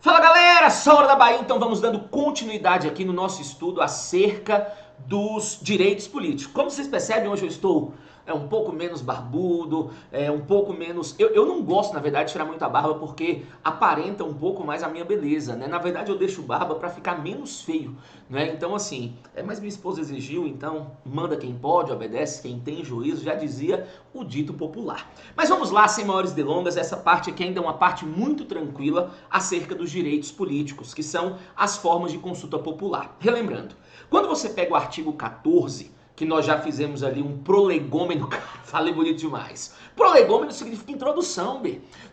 Fala galera, Saura da Bahia, então vamos dando continuidade aqui no nosso estudo acerca dos direitos políticos. Como vocês percebem, hoje eu estou um pouco menos barbudo, um pouco menos... Eu não gosto, na verdade, de tirar muita barba porque aparenta um pouco mais a minha beleza, né? Na verdade, eu deixo barba para ficar menos feio, né? Então, assim, mas minha esposa exigiu, então manda quem pode, obedece quem tem juízo, já dizia o dito popular. Mas vamos lá, sem maiores delongas, essa parte aqui ainda é uma parte muito tranquila acerca dos direitos políticos, que são as formas de consulta popular. Relembrando, quando você pega o artigo 14, que nós já fizemos ali um prolegômeno, falei bonito demais. Prolegômeno significa introdução,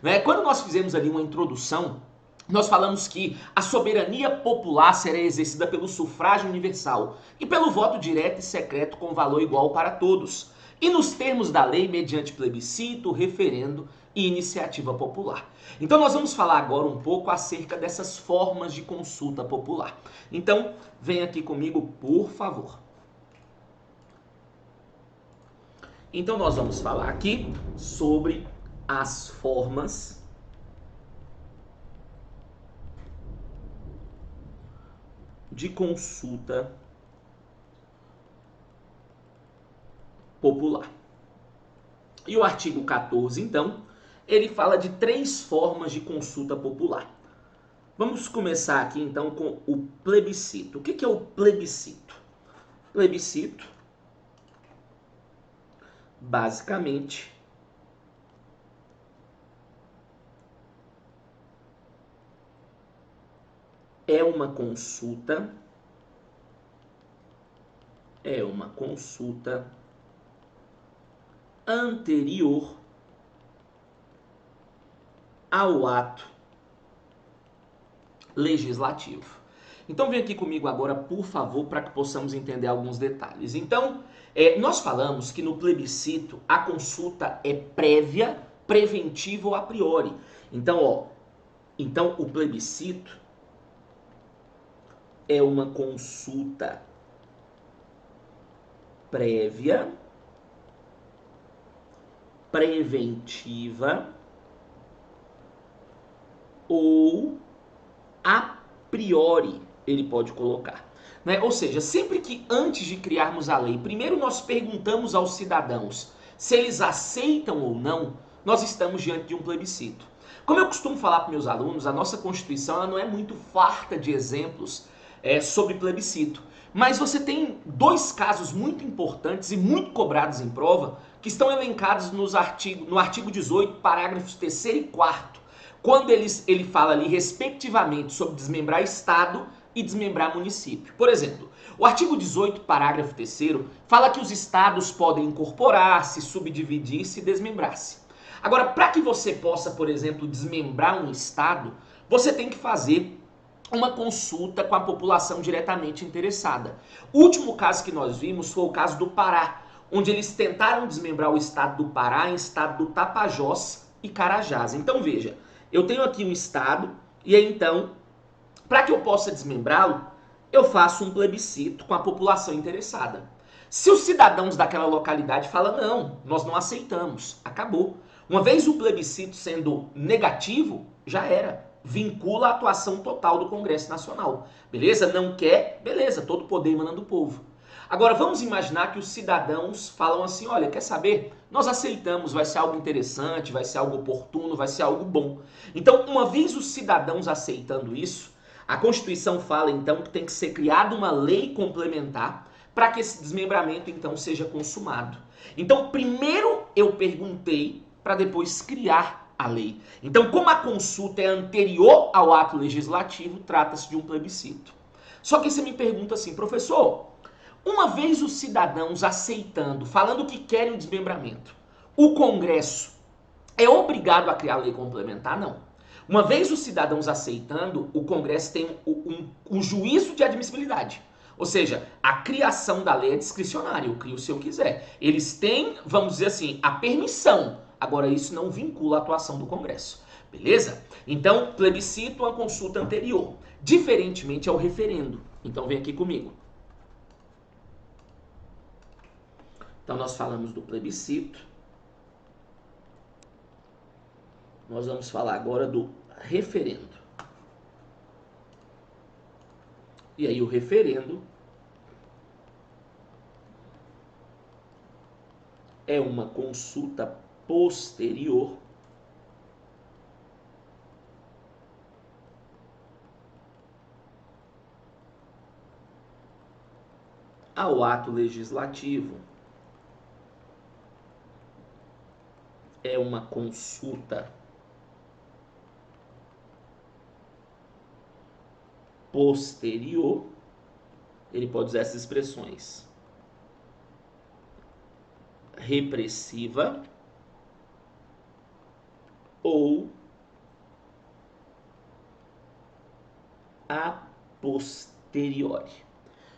né? Quando nós fizemos ali uma introdução, nós falamos que a soberania popular será exercida pelo sufrágio universal e pelo voto direto e secreto com valor igual para todos, e nos termos da lei mediante plebiscito, referendo e iniciativa popular. Então nós vamos falar agora um pouco acerca dessas formas de consulta popular. Então vem aqui comigo, por favor. Então nós vamos falar aqui sobre as formas de consulta popular. E o artigo 14, então, ele fala de 3 formas de consulta popular. Vamos começar aqui, então, com o plebiscito. O que é o plebiscito? Plebiscito, basicamente, é uma consulta anterior ao ato legislativo. Então vem aqui comigo agora, por favor, para que possamos entender alguns detalhes. Então, nós falamos que no plebiscito a consulta é prévia, preventiva ou a priori. Então, o plebiscito é uma consulta prévia, preventiva ou a priori, ele pode colocar. Né? Ou seja, sempre que antes de criarmos a lei, primeiro nós perguntamos aos cidadãos se eles aceitam ou não, nós estamos diante de um plebiscito. Como eu costumo falar para meus alunos, a nossa Constituição ela não é muito farta de exemplos sobre plebiscito. Mas você tem 2 casos muito importantes e muito cobrados em prova que estão elencados no artigo 18, parágrafos 3º e 4º. Quando ele fala ali, respectivamente, sobre desmembrar Estado e desmembrar município. Por exemplo, o artigo 18, parágrafo 3º, fala que os estados podem incorporar-se, subdividir-se e desmembrar-se. Agora, para que você possa, por exemplo, desmembrar um estado, você tem que fazer uma consulta com a população diretamente interessada. O último caso que nós vimos foi o caso do Pará, onde eles tentaram desmembrar o estado do Pará em estado do Tapajós e Carajás. Então veja, eu tenho aqui um estado e aí então, para que eu possa desmembrá-lo, eu faço um plebiscito com a população interessada. Se os cidadãos daquela localidade falam, não, nós não aceitamos, acabou. Uma vez o plebiscito sendo negativo, já era. Vincula a atuação total do Congresso Nacional. Beleza? Não quer? Beleza, todo poder emanando do povo. Agora vamos imaginar que os cidadãos falam assim, olha, quer saber? Nós aceitamos, vai ser algo interessante, vai ser algo oportuno, vai ser algo bom. Então, uma vez os cidadãos aceitando isso, a Constituição fala então que tem que ser criada uma lei complementar para que esse desmembramento então seja consumado. Então, primeiro eu perguntei para depois criar a lei. Então, como a consulta é anterior ao ato legislativo, trata-se de um plebiscito. Só que você me pergunta assim, professor, uma vez os cidadãos aceitando, falando que querem o desmembramento, o Congresso é obrigado a criar a lei complementar? Não. Uma vez os cidadãos aceitando, o Congresso tem um juízo de admissibilidade. Ou seja, a criação da lei é discricionária, eu crio se eu quiser. Eles têm, vamos dizer assim, a permissão. Agora, isso não vincula a atuação do Congresso. Beleza? Então, plebiscito é uma consulta anterior. Diferentemente ao referendo. Então, vem aqui comigo. Então, nós falamos do plebiscito. Nós vamos falar agora do referendo. E aí o referendo é uma consulta posterior ao ato legislativo. É uma consulta posterior. Ele pode usar essas expressões: repressiva ou a posteriori.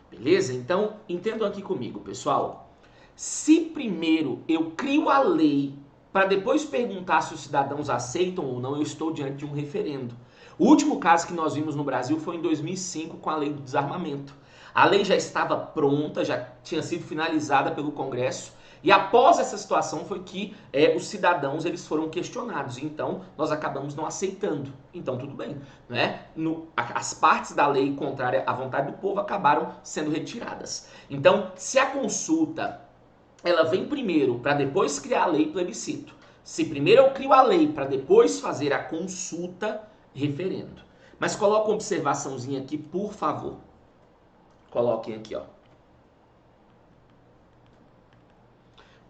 Beleza? Então, entendam aqui comigo, pessoal. Se primeiro eu crio a lei para depois perguntar se os cidadãos aceitam ou não, eu estou diante de um referendo. O último caso que nós vimos no Brasil foi em 2005 com a lei do desarmamento. A lei já estava pronta, já tinha sido finalizada pelo Congresso, e após essa situação foi que os cidadãos eles foram questionados. Então, nós acabamos não aceitando. Então, tudo bem. Né? As partes da lei contrária à vontade do povo acabaram sendo retiradas. Então, se a consulta ela vem primeiro para depois criar a lei, plebiscito. Se primeiro eu crio a lei para depois fazer a consulta, referendo. Mas coloca uma observaçãozinha aqui, por favor. Coloquem aqui, ó.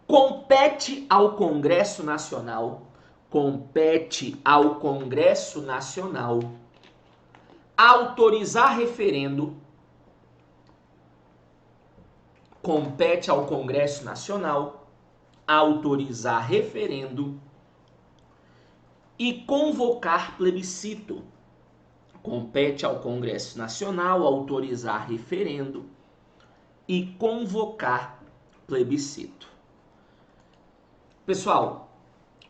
Compete ao Congresso Nacional autorizar referendo. Compete ao Congresso Nacional autorizar referendo e convocar plebiscito. Compete ao Congresso Nacional autorizar referendo e convocar plebiscito. Pessoal,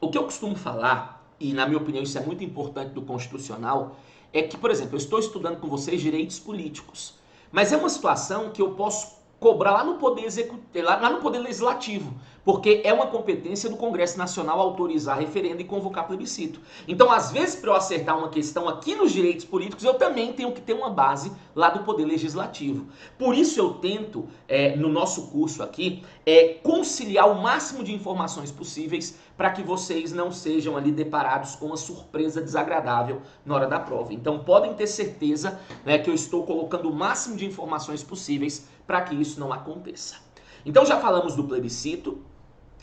o que eu costumo falar, e na minha opinião isso é muito importante do Constitucional, é que, por exemplo, eu estou estudando com vocês direitos políticos, mas é uma situação que eu posso cobrar lá no Poder lá no Poder Legislativo, porque é uma competência do Congresso Nacional autorizar referendo e convocar plebiscito. Então, às vezes, para eu acertar uma questão aqui nos direitos políticos, eu também tenho que ter uma base lá do Poder Legislativo. Por isso eu tento, no nosso curso aqui, conciliar o máximo de informações possíveis para que vocês não sejam ali deparados com uma surpresa desagradável na hora da prova. Então, podem ter certeza, né, que eu estou colocando o máximo de informações possíveis para que isso não aconteça. Então, já falamos do plebiscito,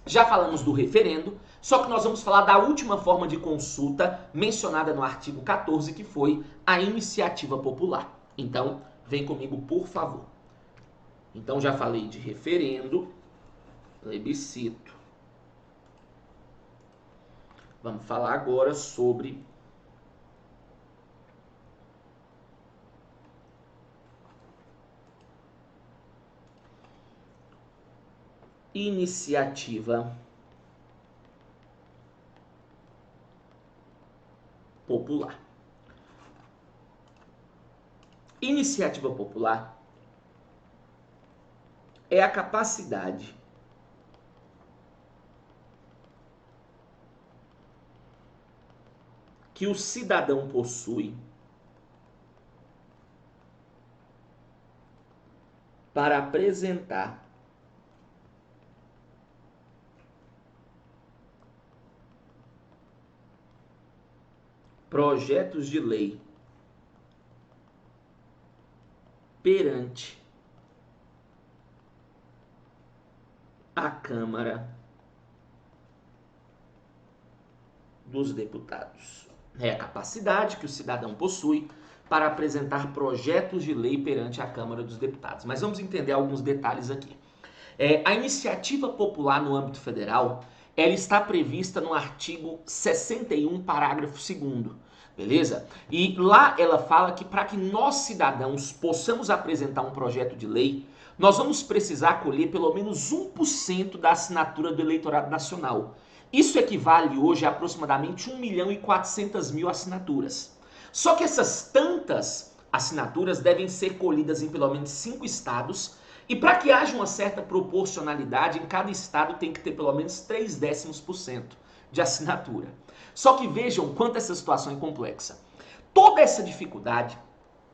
já falamos do referendo, só que nós vamos falar da última forma de consulta mencionada no artigo 14, que foi a iniciativa popular. Então, vem comigo, por favor. Então, já falei de referendo, plebiscito. Vamos falar agora sobre iniciativa popular. Iniciativa popular é a capacidade que o cidadão possui para apresentar projetos de lei perante a Câmara dos Deputados. É a capacidade que o cidadão possui para apresentar projetos de lei perante a Câmara dos Deputados. Mas vamos entender alguns detalhes aqui. A iniciativa popular no âmbito federal, ela está prevista no artigo 61, parágrafo 2º, beleza? E lá ela fala que para que nós cidadãos possamos apresentar um projeto de lei, nós vamos precisar colher pelo menos 1% da assinatura do eleitorado nacional. Isso equivale hoje a aproximadamente 1.400.000 assinaturas. Só que essas tantas assinaturas devem ser colhidas em pelo menos 5 estados, e para que haja uma certa proporcionalidade, em cada estado tem que ter pelo menos 0,3% de assinatura. Só que vejam quanto essa situação é complexa. Toda essa dificuldade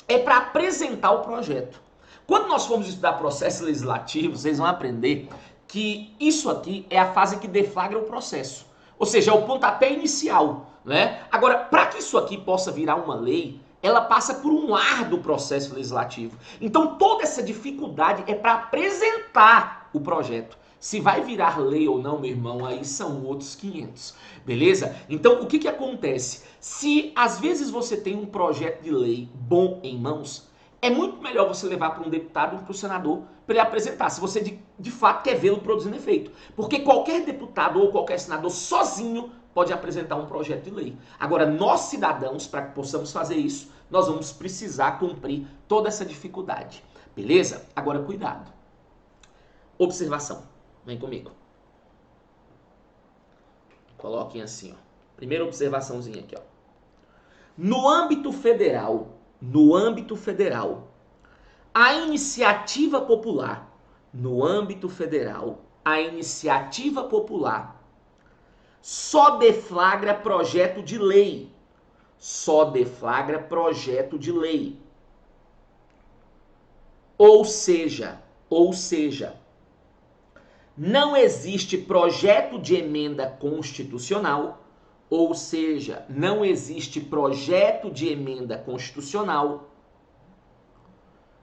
é para apresentar o projeto. Quando nós formos estudar processo legislativo, vocês vão aprender que isso aqui é a fase que deflagra o processo. Ou seja, é o pontapé inicial, né? Agora, para que isso aqui possa virar uma lei, ela passa por um árduo processo legislativo. Então, toda essa dificuldade é para apresentar o projeto. Se vai virar lei ou não, meu irmão, aí são outros 500, beleza? Então, o que acontece? Se às vezes você tem um projeto de lei bom em mãos, é muito melhor você levar para um deputado ou para o senador para ele apresentar, se você de fato quer vê-lo produzindo efeito. Porque qualquer deputado ou qualquer senador sozinho pode apresentar um projeto de lei. Agora, nós cidadãos, para que possamos fazer isso, nós vamos precisar cumprir toda essa dificuldade, beleza? Agora, cuidado. Observação. Vem comigo. Coloquem assim, ó. Primeira observaçãozinha aqui, ó. No âmbito federal, a iniciativa popular, só deflagra projeto de lei. Ou seja, não existe projeto de emenda constitucional,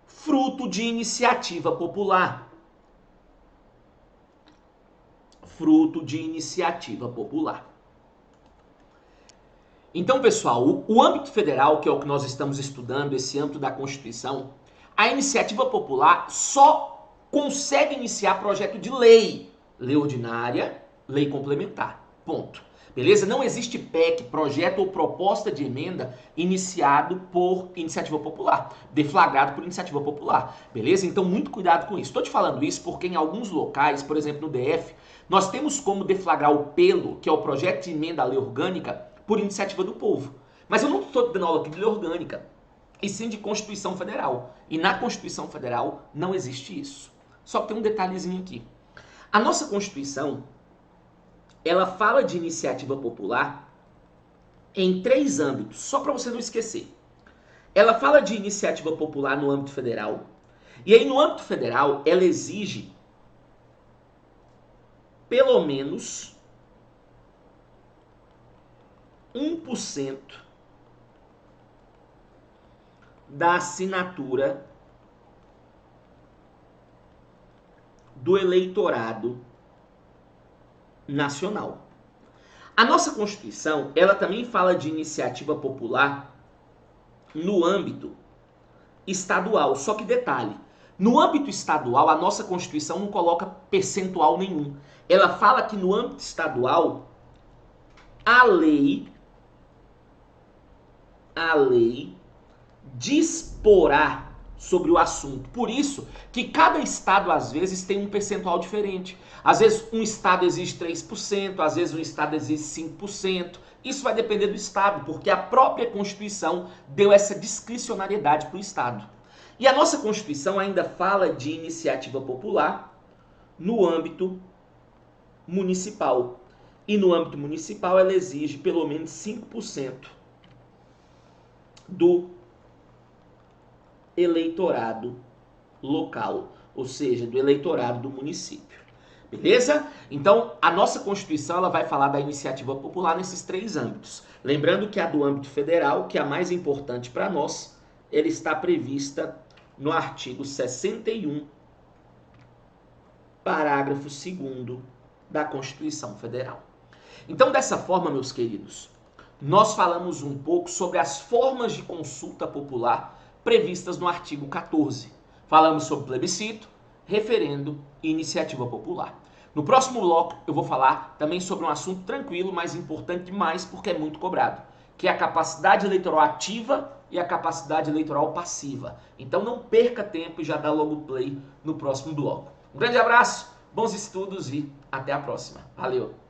fruto de iniciativa popular. Então, pessoal, o âmbito federal, que é o que nós estamos estudando, esse âmbito da Constituição, a iniciativa popular só consegue iniciar projeto de lei ordinária, lei complementar, ponto. Beleza? Não existe PEC, projeto ou proposta de emenda iniciado por iniciativa popular, deflagrado por iniciativa popular, beleza? Então, muito cuidado com isso. Estou te falando isso porque em alguns locais, por exemplo no DF, nós temos como deflagrar o PELO, que é o projeto de emenda à lei orgânica, por iniciativa do povo. Mas eu não estou dando aula aqui de lei orgânica, e sim de Constituição Federal. E na Constituição Federal não existe isso. Só que tem um detalhezinho aqui. A nossa Constituição, ela fala de iniciativa popular em 3 âmbitos, só para você não esquecer. Ela fala de iniciativa popular no âmbito federal, e aí no âmbito federal ela exige pelo menos 1% da assinatura do eleitorado nacional. A nossa Constituição, ela também fala de iniciativa popular no âmbito estadual. Só que detalhe, no âmbito estadual, a nossa Constituição não coloca percentual nenhum. Ela fala que no âmbito estadual, a lei disporá sobre o assunto. Por isso que cada estado, às vezes, tem um percentual diferente. Às vezes, um estado exige 3%, às vezes, um estado exige 5%. Isso vai depender do estado, porque a própria Constituição deu essa discricionariedade para o estado. E a nossa Constituição ainda fala de iniciativa popular no âmbito municipal. E no âmbito municipal, ela exige pelo menos 5% do eleitorado local, ou seja, do eleitorado do município. Beleza? Então, a nossa Constituição ela vai falar da iniciativa popular nesses 3 âmbitos. Lembrando que a do âmbito federal, que é a mais importante para nós, ela está prevista no artigo 61, parágrafo 2º da Constituição Federal. Então, dessa forma, meus queridos, nós falamos um pouco sobre as formas de consulta popular previstas no artigo 14. Falamos sobre plebiscito, referendo e iniciativa popular. No próximo bloco eu vou falar também sobre um assunto tranquilo, mas importante demais porque é muito cobrado, que é a capacidade eleitoral ativa e a capacidade eleitoral passiva. Então não perca tempo e já dá logo play no próximo bloco. Um grande abraço, bons estudos e até a próxima. Valeu!